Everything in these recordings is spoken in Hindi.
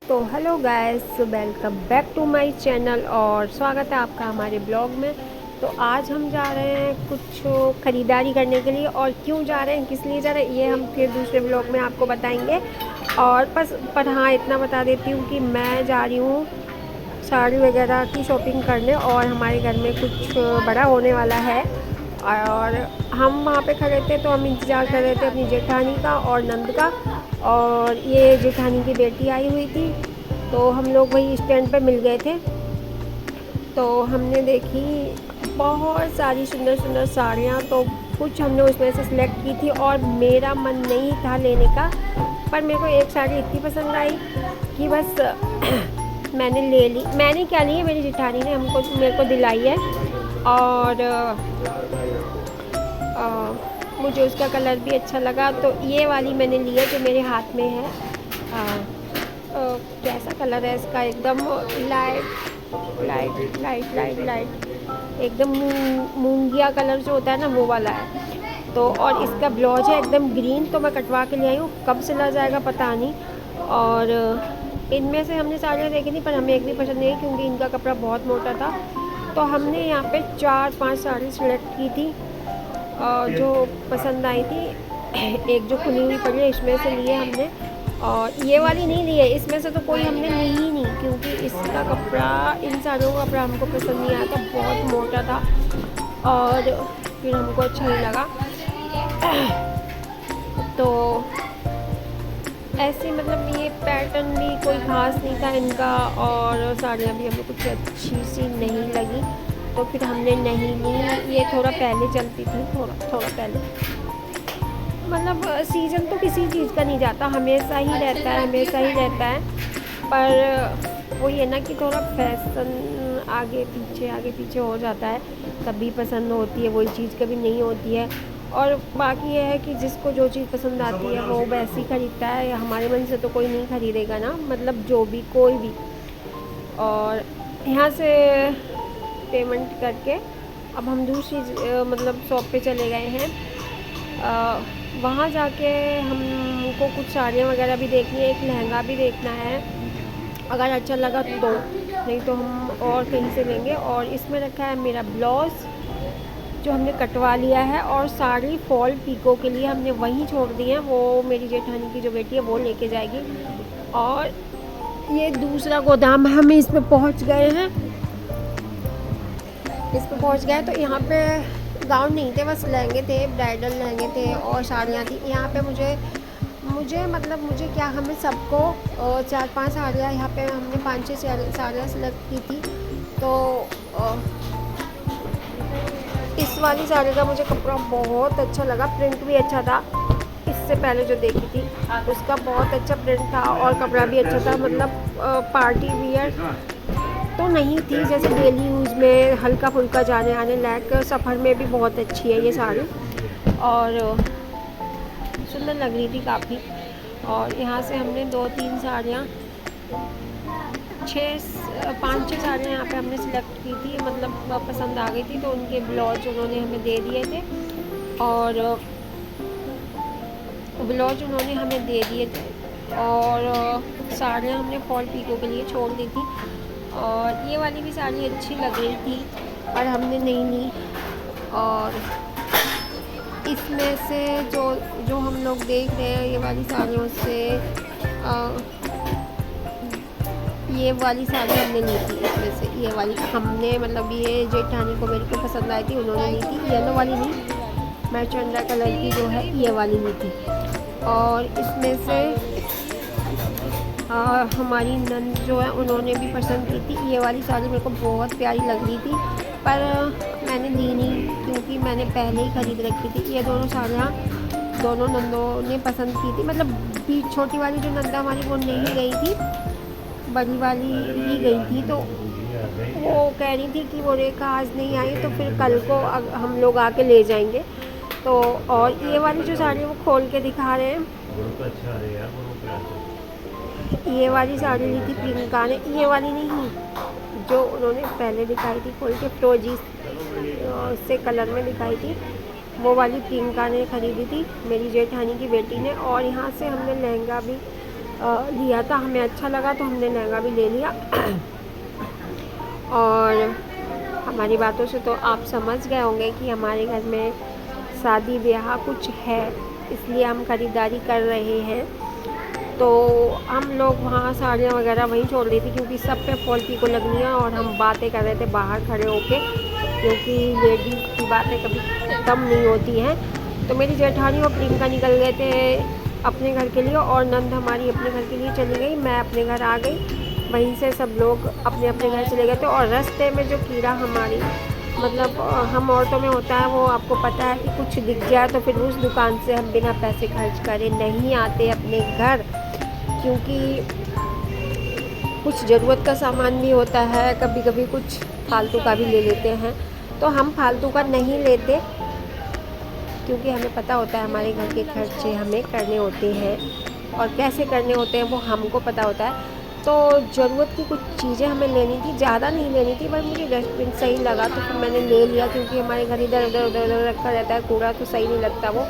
तो hello guys, welcome back to my channel और स्वागत है आपका हमारे ब्लॉग में। तो आज हम जा रहे हैं कुछ ख़रीदारी करने के लिए, और क्यों जा रहे हैं, किस लिए जा रहे हैं, ये हम फिर दूसरे ब्लॉग में आपको बताएंगे। और बस पर हाँ, इतना बता देती हूँ कि मैं जा रही हूँ साड़ी वगैरह की शॉपिंग करने, और हमारे घर में कुछ बड़ा होने वाला है। और हम वहाँ पे खड़े थे तो हम इंतज़ार कर रहे थे अपनी जेठानी का और नंद का, और ये जेठानी की बेटी आई हुई थी, तो हम लोग वही स्टैंड पे मिल गए थे। तो हमने देखी बहुत सारी सुंदर सुंदर साड़ियाँ, तो कुछ हमने उसमें से सिलेक्ट की थी और मेरा मन नहीं था लेने का, पर मेरे को एक साड़ी इतनी पसंद आई कि बस मैंने ले ली। मैंने क्या ली है, मेरी जेठानी ने मेरे को दिलाई है। और मुझे उसका कलर भी अच्छा लगा, तो ये वाली मैंने ली है जो मेरे हाथ में है। कैसा कलर है इसका, एकदम light light light light light, एकदम मूंगिया कलर जो होता है ना, वो वाला है। तो और इसका ब्लाउज है एकदम ग्रीन, तो मैं कटवा के ले आई हूँ, कब सिला जाएगा पता नहीं। और इनमें से हमने साड़ियाँ देखी थी, पर हमें एक भी पसंद नहीं आई क्योंकि इनका कपड़ा बहुत मोटा था। तो हमने यहाँ पे 4-5 साड़ी सिलेक्ट की थी जो पसंद आई थी। एक जो खुली हुई पड़ी है इसमें से लिए हमने, और ये वाली नहीं ली है, इसमें से तो कोई हमने ली ही नहीं क्योंकि इसका कपड़ा, इन साड़ियों का कपड़ा हमको पसंद नहीं आया था, बहुत मोटा था और फिर हमको अच्छा नहीं लगा। तो ऐसे मतलब ये पैटर्न भी कोई खास नहीं था इनका, और साड़ियाँ भी हमें कुछ अच्छी सी नहीं लगी, तो फिर हमने नहीं ली। ये थोड़ा पहले चलती थी, थोड़ा पहले, मतलब सीज़न तो किसी चीज़ का नहीं जाता, हमेशा ही रहता है। पर वो ये ना कि थोड़ा फैशन आगे पीछे हो जाता है, कभी पसंद होती है वही चीज़, कभी नहीं होती है। और बाकी ये है कि जिसको जो चीज़ पसंद आती है वो वैसे ही ख़रीदता है, हमारे मन से तो कोई नहीं ख़रीदेगा ना, मतलब जो भी कोई भी। और यहाँ से पेमेंट करके अब हम दूसरी मतलब शॉप पे चले गए हैं। वहाँ जाके हमको कुछ साड़ियाँ वगैरह भी देखनी है, एक लहंगा भी देखना है, अगर अच्छा लगा तो, नहीं तो हम और कहीं से लेंगे। और इसमें रखा है मेरा ब्लाउज़ जो हमने कटवा लिया है, और साड़ी फॉल पीको के लिए हमने वहीं छोड़ दी है, वो मेरी जेठानी की जो बेटी है वो लेके जाएगी। और ये दूसरा गोदाम है, हम इसमें पहुँच गए हैं। तो यहाँ पे गाउन नहीं थे, बस लहंगे थे, ब्राइडल लहंगे थे और साड़ियाँ थी। यहाँ पे मुझे क्या, हमें सबको 4-5 साड़ियाँ, यहाँ पे हमने 5-6 साड़ियाँ सेलेक्ट की थी। तो इस वाली साड़ी का मुझे कपड़ा बहुत अच्छा लगा, प्रिंट भी अच्छा था। इससे पहले जो देखी थी उसका बहुत अच्छा प्रिंट था और कपड़ा भी अच्छा था, मतलब पार्टी वियर तो नहीं थी, जैसे डेली यूज़ में हल्का फुल्का जाने आने लायक, सफ़र में भी बहुत अच्छी है ये साड़ी और सुंदर लग रही थी काफ़ी। और यहाँ से हमने 2-3 साड़ियाँ, 5-6 साड़ियाँ यहाँ पे हमने सिलेक्ट की थी, मतलब पसंद आ गई थी, तो उनके ब्लाउज उन्होंने हमें दे दिए थे। और ब्लाउज उन्होंने हमें दे दिए थे, और साड़ियाँ हमने फॉल पीको के लिए छोड़ दी थी। और ये वाली भी साड़ी अच्छी लग रही थी, पर हमने नहीं ली। और इसमें से जो हम लोग देख रहे हैं, ये वाली साड़ियों से ये वाली साड़ी हमने ली थी। इसमें से ये वाली हमने, मतलब ये जेठानी को मेरी को पसंद आई थी, उन्होंने ली थी। येलो वाली नहीं, मैचेंडा कलर की जो है ये वाली ली थी। और इसमें से हमारी नंद जो है उन्होंने भी पसंद की थी। ये वाली साड़ी मेरे को बहुत प्यारी लग रही थी, पर मैंने ली नहीं क्योंकि मैंने पहले ही ख़रीद रखी थी। ये दोनों साड़ियाँ दोनों नंदों ने पसंद की थी, मतलब छोटी वाली जो नंदा हमारी वो नहीं गई थी, बड़ी वाली ही गई थी। तो वो कह रही थी कि वो रेखा आज नहीं आई तो फिर कल को हम लोग आके ले जाएंगे। तो और ये वाली जो साड़ी वो खोल के दिखा रहे हैं, ये वाली साड़ी ली थी प्रियंका ने, ये वाली नहीं जो उन्होंने पहले दिखाई थी खोल के, फ्रोजी से कलर में दिखाई थी, वो वाली प्रियंका ने ख़रीदी थी, मेरी जेठानी की बेटी ने। और यहाँ से हमने लहंगा भी लिया था, हमें अच्छा लगा तो हमने लहंगा भी ले लिया। और हमारी बातों से तो आप समझ गए होंगे कि हमारे घर में शादी ब्याह कुछ है, इसलिए हम ख़रीदारी कर रहे हैं। तो हम लोग वहाँ साड़ियाँ वगैरह वहीं छोड़ दी थी, क्योंकि सब पे फॉल पी को लगनी है। और हम बातें कर रहे थे बाहर खड़े होके, क्योंकि लेडीज़ की बातें कभी कम नहीं होती हैं। तो मेरी जेठानी और प्रियंका निकल गए थे अपने घर के लिए, और नंद हमारी अपने घर के लिए चली गई, मैं अपने घर आ गई। वहीं से सब लोग अपने अपने घर चले गए थे। और रास्ते में जो कीड़ा हमारी मतलब हम औरतों में होता है, वो आपको पता है कि कुछ दिख जाए तो फिर उस दुकान से हम बिना पैसे खर्च करे नहीं आते अपने घर, क्योंकि कुछ ज़रूरत का सामान भी होता है, कभी कभी कुछ फालतू का भी ले लेते हैं। तो हम फालतू का नहीं लेते, क्योंकि हमें पता होता है हमारे घर के खर्चे हमें करने होते हैं, और कैसे करने होते हैं वो हमको पता होता है। तो ज़रूरत की कुछ चीज़ें हमें लेनी थी, ज़्यादा नहीं लेनी थी, पर मुझे डस्टबिन सही लगा तो फिर मैंने ले लिया, क्योंकि हमारे घर इधर उधर उधर उधर रखा रहता है कूड़ा, तो सही नहीं लगता वो।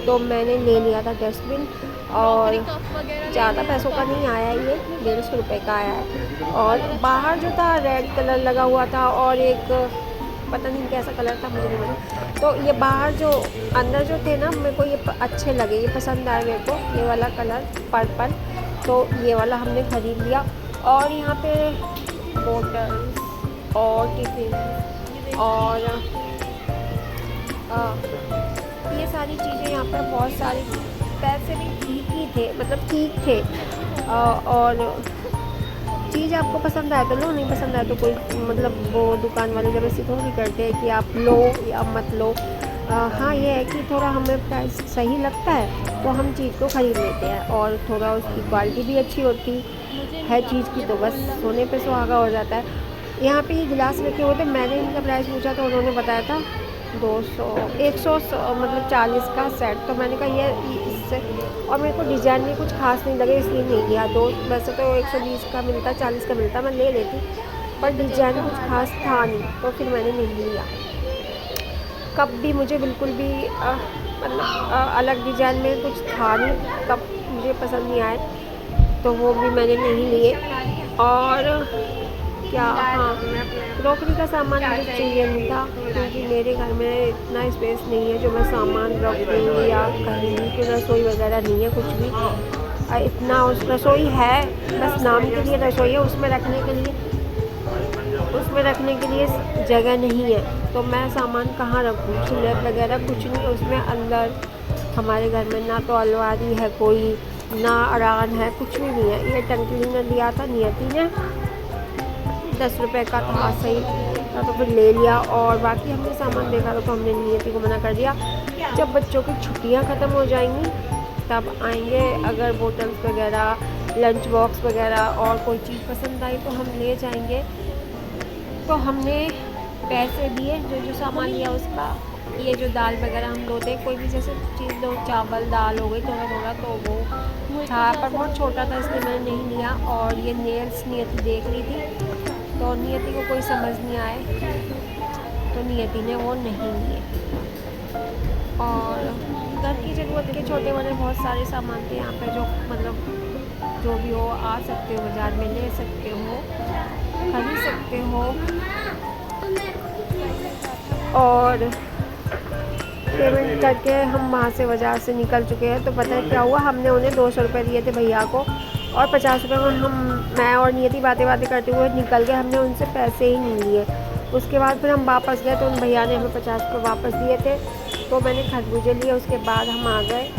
तो मैंने ले लिया था डस्टबिन, और ज़्यादा पैसों का नहीं आया, ये 150 रुपये का आया है। और बाहर जो था रेड कलर लगा हुआ था, और एक पता नहीं कैसा कलर था, मुझे नहीं मालूम। तो ये बाहर जो अंदर जो थे ना, मेरे को ये अच्छे लगे, ये पसंद आए मेरे को, ये वाला कलर पर्पल। तो ये वाला हमने ख़रीद लिया। और यहाँ पे बोतल और टिफ़िन और ये सारी चीज़ें यहाँ पर बहुत सारी, पैसे भी ठीक ही थे, मतलब ठीक थे। और चीज़ आपको पसंद आए तो लो, नहीं पसंद आए तो कोई मतलब वो दुकान वाले ज़बरदस्ती थोड़ी करते हैं कि आप लो या मत लो। हाँ, ये है कि थोड़ा हमें प्राइस सही लगता है तो हम चीज़ को ख़रीद लेते हैं, और थोड़ा उसकी क्वालिटी भी अच्छी होती है चीज़ की, तो बस सोने पे सुहागा हो जाता है। यहाँ पे ये गिलास रखे हुए थे, मैंने इनका प्राइस पूछा तो उन्होंने बताया था 200 100 मतलब 40 का सेट। तो मैंने कहा ये इससे, और मेरे को डिज़ाइन भी कुछ खास नहीं लगे, इसलिए नहीं लिया। दो वैसे तो 120 का मिलता, 40 का मिलता, मैं ले लेती, पर डिज़ाइन कुछ खास था नहीं, तो फिर मैंने नहीं लिया। कप भी मुझे बिल्कुल भी मतलब अलग डिज़ाइन में कुछ था नहीं, कप मुझे पसंद नहीं आए, तो वो भी मैंने नहीं लिए। और क्या, हाँ, क्रॉकरी का सामान मुझे चाहिए नहीं था, क्योंकि मेरे घर में इतना स्पेस नहीं है जो मैं सामान रख दूँ, या कहीं की रसोई वगैरह नहीं है कुछ भी। इतना उस रसोई है, बस नाम के लिए रसोई है, उसमें रखने के लिए जगह नहीं है। तो मैं सामान कहाँ रखूँ, स्लैब वगैरह कुछ नहीं उसमें अंदर। हमारे घर में ना तो अलमारी है कोई, ना अरान है, कुछ भी नहीं है। ये टंकी ने लिया था नियति ने, 10 रुपये का था, सही था, तो फिर ले लिया। और बाकी हमने सामान देखा तो हमने नियति को मना कर दिया, जब बच्चों की छुट्टियां ख़त्म हो जाएंगी तब आएंगे। अगर बोतल्स वगैरह, लंच बॉक्स वगैरह और कोई चीज़ पसंद आई तो हम ले जाएंगे। तो हमने पैसे दिए, जो सामान लिया उसका। ये जो दाल वगैरह हम धोते हैं, कोई भी जैसे चीज़ लो, चावल दाल हो गई थोड़ा थोड़ा, तो वो था, पर बहुत छोटा था इसलिए मैंने नहीं लिया। और ये नेल्स नियति देख रही थी, तो नियति को कोई समझ नहीं आए, तो नियति ने वो नहीं लिए। और घर की ज़रूरत के छोटे बड़े बहुत सारे सामान थे यहाँ पे, जो मतलब जो भी हो, आ सकते हो बाज़ार में, ले सकते हो, खरीद सकते हो। और पेमेंट करके हम वहाँ से बाज़ार से निकल चुके हैं। तो पता है क्या हुआ, हमने उन्हें 200 रुपये दिए थे भैया को, और 50 रुपये में मैं और नियति बातें करते हुए निकल गए, हमने उनसे पैसे ही नहीं लिए। उसके बाद फिर हम वापस गए तो उन भैया ने हमें 50 रुपये वापस दिए थे, तो मैंने खरबूजे लिए। उसके बाद हम आ गए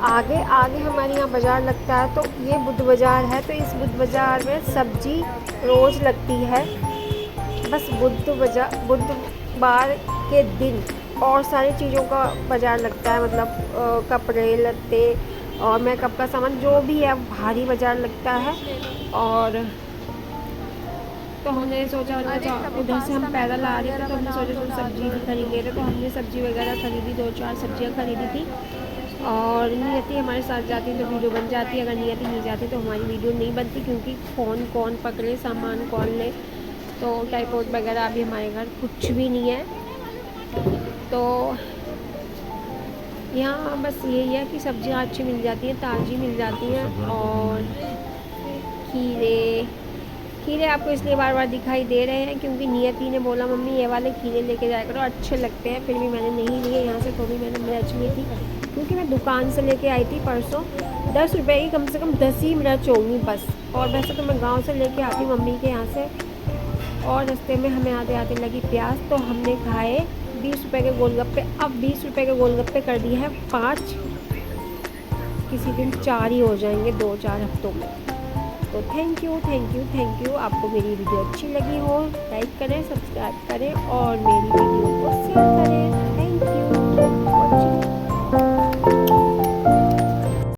आगे हमारे यहाँ बाज़ार लगता है, तो ये बुध बाज़ार है। तो इस बुध बाज़ार में सब्ज़ी रोज़ लगती है, बस बुधवार के दिन और सारी चीज़ों का बाज़ार लगता है, मतलब कपड़े लत्ते और मेकअप का सामान जो भी है, भारी बाज़ार लगता है। और तो हमने सोचा उधर से हम पैदल आ रहे थे, तो हमने सोचा थोड़ी सब्ज़ी भी खरीद ले रहे, तो हमने सब्ज़ी वगैरह खरीदी, 2-4 सब्जियां खरीदी थी। और नियति हमारे साथ जाती तो वीडियो बन जाती, अगर नियति नहीं जाती तो हमारी वीडियो नहीं बनती, क्योंकि फ़ोन कौन पकड़े, सामान कौन ले। तो ट्राइपॉड वगैरह अभी हमारे घर कुछ भी नहीं है। तो यहाँ बस यही है कि सब्जियाँ अच्छी मिल जाती हैं, ताज़ी मिल जाती हैं। और खीरे खीरे आपको इसलिए बार बार दिखाई दे रहे हैं क्योंकि नियति ने बोला मम्मी ये वाले खीरे लेके जाया करो, अच्छे लगते हैं। फिर भी मैंने नहीं लिए। यहाँ से थोड़ी मैंने मिर्च ली थी क्योंकि मैं दुकान से लेके आई थी परसों। 10 रुपये की कम से कम 10 ही मिर्च होंगी बस। और वैसे तो मैं गांव से लेके आती मम्मी के यहाँ से। और रास्ते में हमें आते आते लगी प्यास, तो हमने खाए 20 रुपये के गोलगप्पे। अब 20 रुपये के गोलगप्पे कर दिए हैं 5, किसी दिन 4 ही हो जाएंगे 2-4 हफ्तों में। तो thank you thank you thank you. आपको मेरी वीडियो अच्छी लगी हो लाइक करें, सब्सक्राइब करें और मेरी वीडियो को शेयर करें।